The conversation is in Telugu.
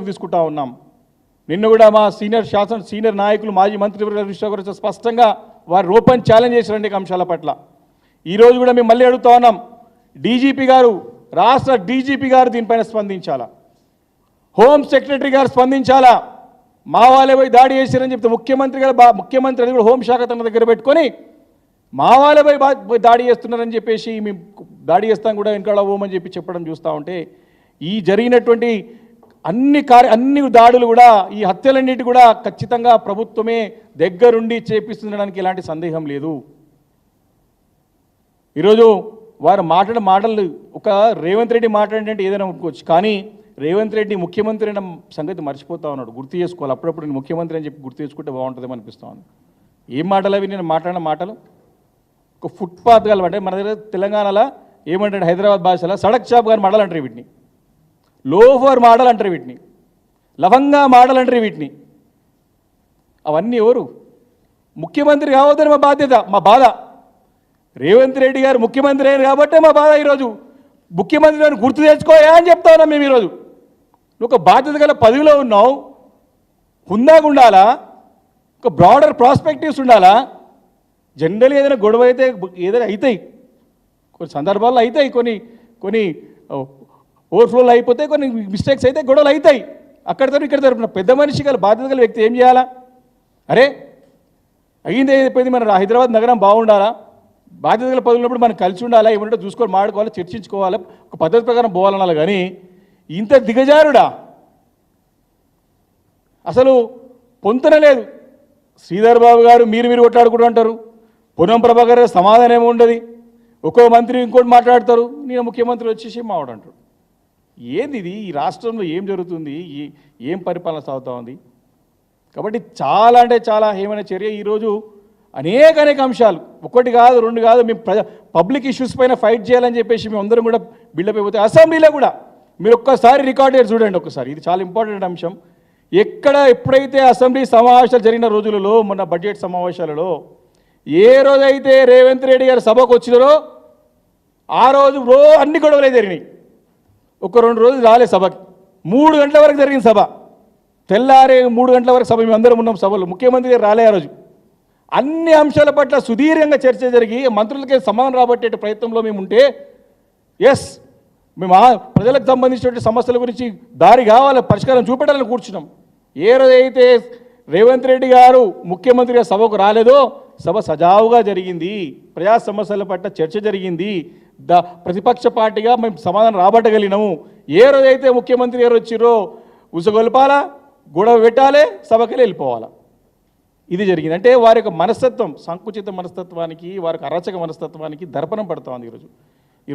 తీసుకుంటా ఉన్నాం. నిన్న కూడా మా సీనియర్ నాయకులు మాజీ మంత్రి స్పష్టంగా వారు ఓపెన్ ఛాలెంజ్ చేశారండి అంశాల పట్ల. ఈరోజు కూడా మేము మళ్ళీ అడుగుతా ఉన్నాం, డీజీపీ గారు, రాష్ట్ర డీజీపీ గారు దీనిపైన స్పందించాలా, హోమ్ సెక్రటరీ గారు స్పందించాలా. మా వాళ్ళే పోయి దాడి చేశారని చెప్తే ముఖ్యమంత్రి అది కూడా హోంశాఖ తన దగ్గర పెట్టుకొని మా వాళ్ళే పోయి దాడి చేస్తున్నారని చెప్పేసి మేము దాడి చేస్తాం కూడా వెనకాల పోమని చెప్పడం చూస్తూ ఉంటే ఈ జరిగినటువంటి అన్ని దాడులు కూడా ఈ హత్యలన్నిటి కూడా ఖచ్చితంగా ప్రభుత్వమే దగ్గరుండి చేపిస్తుండడానికి ఎలాంటి సందేహం లేదు. ఈరోజు వారు మాటలు ఒక రేవంత్ రెడ్డి మాట్లాడినట్టు ఏదైనా అనుకోవచ్చు, కానీ రేవంత్ రెడ్డి ముఖ్యమంత్రి అన్న సంగతి మర్చిపోతా ఉన్నాడు. గుర్తు చేసుకోవాలి, అప్పుడప్పుడు నేను ముఖ్యమంత్రి అని చెప్పి గుర్తు చేసుకుంటే బాగుంటుందేమో అనిపిస్తూ ఉంది. ఏం మాటలు అవి నేను మాట్లాడిన మాటలు? ఒక ఫుట్పాత్ అంటే మన దగ్గర తెలంగాణలో ఏమంటాడు హైదరాబాద్ భాషలో సడక్ షాప్ గారు మాటలు అంటారు వీటిని, లోఫర్ మాటలు అంటారు వీటిని, లవంగా మాటలు అంటారు వీటిని. అవన్నీ ఎవరు? ముఖ్యమంత్రి కావద్దని మా బాధ్యత, మా బాధ. రేవంత్ రెడ్డి గారు ముఖ్యమంత్రి అయ్యారు కాబట్టే మా బాధ. ఈరోజు ముఖ్యమంత్రి గారిని గుర్తు తెచ్చుకోయా అని చెప్తా ఉన్నాం మేము. ఈరోజు నువ్వు ఒక బాధ్యత గల పదవిలో ఉన్నావు, హుందాగా ఉండాలా, ఒక బ్రాడర్ ప్రాస్పెక్టివ్స్ ఉండాలా. జనరల్గా ఏదైనా గొడవ అయితే ఏదైనా అవుతాయి, కొన్ని సందర్భాల్లో అవుతాయి, కొన్ని ఓవర్ఫ్లోలు అయిపోతే కొన్ని మిస్టేక్స్ అయితే గొడవలు అవుతాయి. అక్కడ ఇక్కడ పెద్ద మనిషి గల బాధ్యత గల వ్యక్తి ఏం చేయాలా? అరే అయ్యింది అయిపోయింది, మన హైదరాబాద్ నగరం బాగుండాలా, బాధ్యత గల పదులున్నప్పుడు మనం కలిసి ఉండాలా, ఏమంటే చూసుకొని మాడుకోవాలి, చర్చించుకోవాలి, ఒక పద్ధతి ప్రకారం పోవాలనాలి. కానీ ఇంత దిగజారుడా అసలు పొంతన లేదు. శ్రీధర్ బాబు గారు మీరు కొట్లాడుకుంటూ అంటారు, పొన్నం ప్రభాకర్ సమాధానం ఏమో ఉండదు, ఒక్కో మంత్రి ఇంకోటి మాట్లాడతారు, నేను ముఖ్యమంత్రి వచ్చేసి మావాడు అంటారు. ఏంది ఇది? ఈ రాష్ట్రంలో ఏం జరుగుతుంది? ఏం పరిపాలన సాగుతూ ఉంది? కాబట్టి చాలా అంటే చాలా హేమైన చర్య. ఈరోజు అనేక అంశాలు, ఒకటి కాదు రెండు కాదు, మేము పబ్లిక్ ఇష్యూస్ పైన ఫైట్ చేయాలని చెప్పేసి మేము అందరం కూడా బిల్డప్ అయిపోతే అసెంబ్లీలో కూడా మీరు ఒక్కసారి రికార్డ్ చూడండి ఒకసారి. ఇది చాలా ఇంపార్టెంట్ అంశం. ఎప్పుడైతే అసెంబ్లీ సమావేశాలు జరిగిన రోజులలో, మొన్న బడ్జెట్ సమావేశాలలో ఏ రోజైతే రేవంత్ రెడ్డి గారు సభకు వచ్చినారో ఆ రోజు అన్ని గొడవలే జరిగినాయి. ఒక 2 రోజులు రాలే సభకి, 3 గంటల వరకు జరిగిన సభ. తెల్లారే 3 గంటల వరకు సభ మేము అందరం ఉన్నాం సభలో. ముఖ్యమంత్రి గారు రాలే ఆ రోజు. అన్ని అంశాల పట్ల సుదీర్ఘంగా చర్చ జరిగి మంత్రులకే సమానం రాబట్టే ప్రయత్నంలో మేము ఉంటే, ఎస్ మేము ప్రజలకు సంబంధించినటువంటి సమస్యల గురించి దారి కావాలి, పరిష్కారం చూపెట్టాలని కూర్చున్నాం. ఏ రోజైతే రేవంత్ రెడ్డి గారు ముఖ్యమంత్రిగా సభకు రాలేదో సభ సజావుగా జరిగింది, ప్రజా సమస్యల పట్ల చర్చ జరిగింది, ప్రతిపక్ష పార్టీగా మేము సమాధానం రాబట్టగలిగినాము. ఏ రోజైతే ముఖ్యమంత్రి గారు వచ్చిరో ఉసగొల్పాలా, గొడవ పెట్టాలి, సభకి వెళ్ళిపోవాలా, ఇది జరిగింది. అంటే వారి యొక్క మనస్తత్వం, సంకుచిత మనస్తత్వానికి, వారికి అరాచక మనస్తత్వానికి దర్పణం పడుతోంది ఈరోజు.